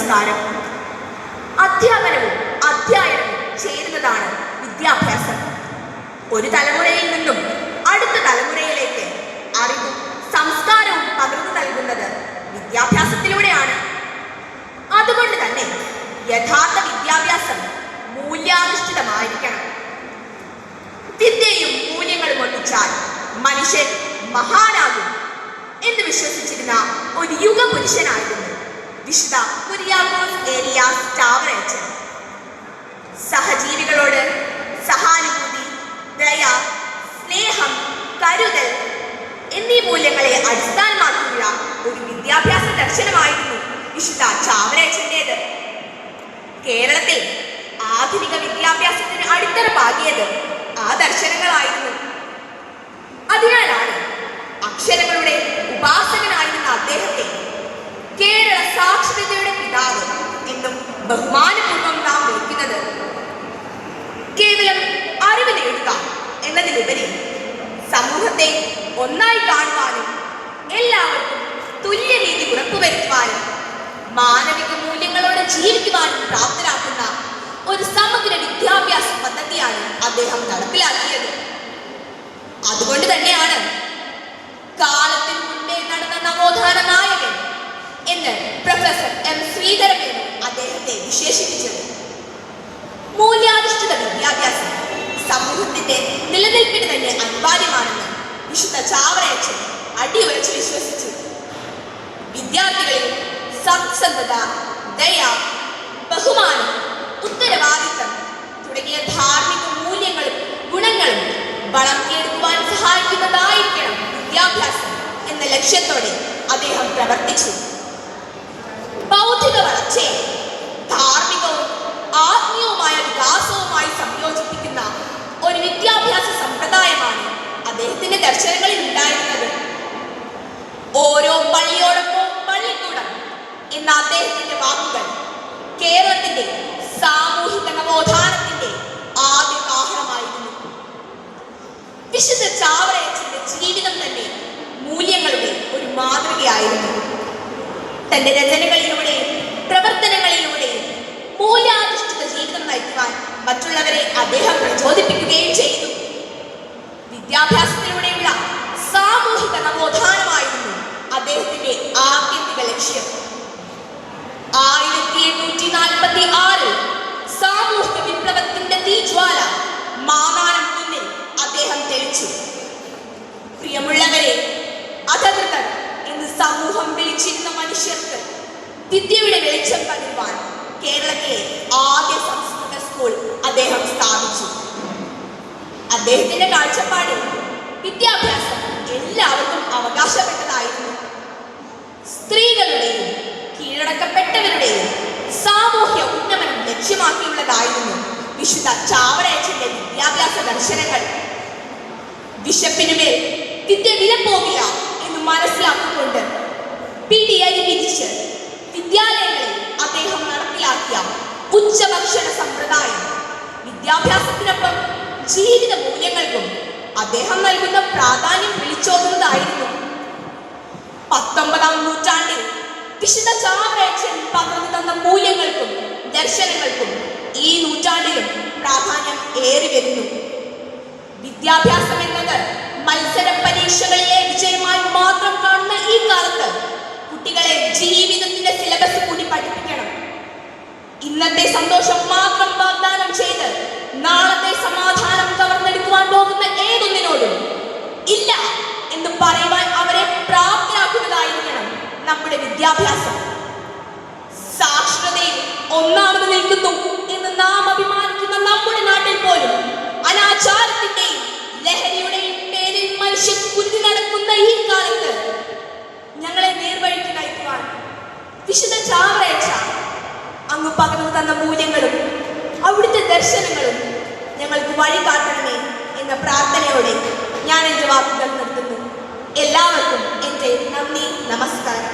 നമസ്കാരം. അധ്യാപനവും അധ്യയനവും ചേരുന്നതാണ് വിദ്യാഭ്യാസം. ഒരു തലമുറയിൽ നിന്നും അടുത്ത തലമുറയിലേക്ക് അറിവും സംസ്കാരവും പകർന്നു നൽകുന്നത് വിദ്യാഭ്യാസത്തിലൂടെയാണ്. അതുകൊണ്ട് തന്നെ യഥാർത്ഥ വിദ്യാഭ്യാസം മൂല്യാധിഷ്ഠിതമായിരിക്കണം. വിദ്യയും മൂല്യങ്ങളും ഒന്നിച്ചാൽ മനുഷ്യൻ മഹാനാകും എന്ന് വിശ്വസിച്ചിരുന്ന ഒരു യുഗപുരുഷനായിരുന്നു വിശുദ്ധ കുര്യാക്കോസ് ഏലിയാസ് ചാവറയച്ചൻ. സഹജീവികളോട് സഹാനുഭൂതി, ദയ, സ്നേഹം, കരുതൽ എന്നീ മൂല്യങ്ങളെ അടിസ്ഥാനമാക്കിയുള്ള ഒരു വിദ്യാഭ്യാസ ദർശനമായിരുന്നു വിശുദ്ധ ചാവറയച്ചൻ്റേത്. കേരളത്തിൽ ആധുനിക വിദ്യാഭ്യാസത്തിന് അടിത്തറ പാകിയത് ആ ദർശനങ്ങളായിരുന്നു. അതിനാലാണ് അക്ഷരങ്ങളുടെ ഉപാസകനായിരുന്ന അദ്ദേഹത്തെ കേരള സാക്ഷരതയുടെ പിതാവ് എന്നും ബഹുമാനപൂർവ്വം നാം വിളിക്കുന്നത്. കേവലം അറിവ് നേടുക എന്നതിലുപരി സമൂഹത്തെ ഒന്നായി കാണുവാനും എല്ലാവർക്കും തുല്യനീതി ഉറപ്പുവരുത്തുവാനും മാനവിക മൂല്യങ്ങളോട് ജീവിക്കുവാനും പ്രാപ്തരാക്കുന്ന ഒരു സമഗ്ര വിദ്യാഭ്യാസ പദ്ധതിയാണ് അദ്ദേഹം നടപ്പിലാക്കിയത്. അതുകൊണ്ട് തന്നെയാണ് കാലത്തിന് മുൻപേ നടന്ന നവോത്ഥാന നായകൻ എന്ന് പ്രൊഫസർ എം ശ്രീധരമേനോൻ അദ്ദേഹത്തെ വിശേഷിപ്പിച്ചത്. മൂല്യാധിഷ്ഠിത വിദ്യാഭ്യാസം സമൂഹത്തിന്റെ നിലനിൽപ്പിന് തന്നെ അനിവാര്യമാണെന്ന് വിശുദ്ധ ചാവറയച്ചൻ അടിയുറച്ച് വിശ്വസിച്ചു. വിദ്യാർത്ഥികളിൽ സത്യസന്ധത, ദയ, ബഹുമാനം, ഉത്തരവാദിത്തം തുടങ്ങിയ ധാർമ്മിക മൂല്യങ്ങളും ഗുണങ്ങളും വളർത്തിയെടുക്കുവാൻ സഹായിക്കുന്നതായിരിക്കണം വിദ്യാഭ്യാസം എന്ന ലക്ഷ്യത്തോടെ അദ്ദേഹം പ്രവർത്തിച്ചു. ബൗദ്ധിക വളർച്ചയെ ധാർമ്മികവും ആത്മീയവുമായ വികാസവുമായി സംയോജിപ്പിക്കുന്ന ഒരു വിദ്യാഭ്യാസ സമ്പ്രദായമാണ് അദ്ദേഹത്തിന്റെ ദർശനങ്ങളിൽ ഉണ്ടായിരുന്നത്. ഓരോ പള്ളിയോടൊപ്പം പള്ളിക്കൂടം എന്ന അദ്ദേഹത്തിന്റെ വാക്കുകൾ കേരളത്തിന്റെ സാമൂഹിക നവോത്ഥാനത്തിന്റെ ആദ്യ കാഹളമായിരുന്നു. വിശുദ്ധ ചാവറയച്ചന്റെ ജീവിതം തന്നെ മൂല്യങ്ങളുടെ ഒരു മാതൃകയായിരുന്നു. തന്റെ രചനകളിലൂടെയും പ്രവർത്തനങ്ങളിലൂടെയും മൂല്യാധിഷ്ഠിത ജീവിതം നയിക്കുവാൻ മറ്റുള്ളവരെ അദ്ദേഹം പ്രചോദിപ്പിക്കുകയും ചെയ്തു. വിദ്യാഭ്യാസത്തിലൂടെയുള്ള സാമൂഹിക നവോത്ഥാനമായിരുന്നു അദ്ദേഹത്തിന്റെ ആത്യന്തിക ലക്ഷ്യം. 1846 സാമൂഹിക വിപ്ലവത്തിന്റെ തീജ്വാല മാനാനം മുന്നിൽ അദ്ദേഹം തെളിച്ചു. പ്രിയമുള്ളവരെ, അധകൃതർ എന്ന് സമൂഹം വിളിച്ചിരുന്ന മനുഷ്യർക്ക് വിദ്യയുടെ വെളിച്ചം പകരുവാൻ കേരളത്തിലെ ആദ്യ സംസ്കൃത സ്കൂൾ അദ്ദേഹം സ്ഥാപിച്ചു. അദ്ദേഹത്തിന്റെ കാഴ്ചപ്പാടിൽ വിദ്യാഭ്യാസം എല്ലാവർക്കും അവകാശപ്പെട്ടതായിരുന്നു. സ്ത്രീകളുടെയും കീഴടക്കപ്പെട്ടവരുടെയും സാമൂഹ്യ ഉന്നമനം ലക്ഷ്യമാക്കിയുള്ളതായിരുന്നു വിശുദ്ധ ചാവറയച്ചന്റെ വിദ്യാഭ്യാസ ദർശനങ്ങൾ. വിശപ്പിനുമേൽ വിദ്യ വിലപ്പോകില്ല എന്ന് മനസ്സിലാക്കിക്കൊണ്ട് പിടിയരി വിധിച്ച് വിദ്യാലയങ്ങളിൽ അദ്ദേഹം നടപ്പിലാക്കിയ ഉച്ചഭക്ഷണ സമ്പ്രദായം വിദ്യാഭ്യാസത്തിനൊപ്പം ജീവിത മൂല്യങ്ങൾക്കും അദ്ദേഹം നൽകുന്ന പ്രാധാന്യം വിളിച്ചോതുന്നതായിരുന്നു. 19ാം നൂറ്റാണ്ടിൽ വിശുദ്ധ ചാവറയച്ചൻ പകർന്നു തന്ന മൂല്യങ്ങൾക്കും ദർശനങ്ങൾക്കും ഈ നൂറ്റാണ്ടിലും പ്രാധാന്യം ഏറി വരുന്നു. വിദ്യാഭ്യാസം എന്നത് മത്സര പരീക്ഷകളിലെ വിജയമായി മാത്രം കാണുന്ന ഈ കാലത്ത് കുട്ടികളെ ജീവിതത്തിന്റെ സിലബസ് കൂടി പഠിപ്പിക്കണം. ഇന്നത്തെ സന്തോഷം മാത്രം വാഗ്ദാനം ചെയ്ത് നാളത്തെ സമാധാനം കവർന്നെടുക്കുവാൻ പോകുന്ന ഏതൊന്നിനോടും ഇല്ല എന്ന് പറയുവാൻ അവരെ പ്രാപ്തരാക്കുന്നതായിരിക്കണം നമ്മുടെ വിദ്യാഭ്യാസം. സാക്ഷരതയിൽ ഒന്നാമത് നിൽക്കുന്നു എന്ന് നാം അഭിമാനിക്കുന്ന നമ്മുടെ നാട്ടിൽ പോലും അനാചാരത്തിന്റെയും ലഹരിയുടെയും പേരിൽ മനുഷ്യൻ കുരുതി നടക്കുന്ന ഈ കാലത്ത് ഞങ്ങളെ നേർവഴിക്ക് നയിക്കുവാൻ വിശുദ്ധ ചാവറയച്ച അങ്ങ് പകർന്നു തന്ന മൂല്യങ്ങളും അവിടുത്തെ ദർശനങ്ങളും ഞങ്ങൾക്ക് വഴി കാട്ടണമേ എന്ന പ്രാർത്ഥനയോടെ ഞാൻ എൻ്റെ വാക്കുകൾ നിർത്തുന്നു. എല്ലാവർക്കും എൻ്റെ നന്ദി, നമസ്കാരം.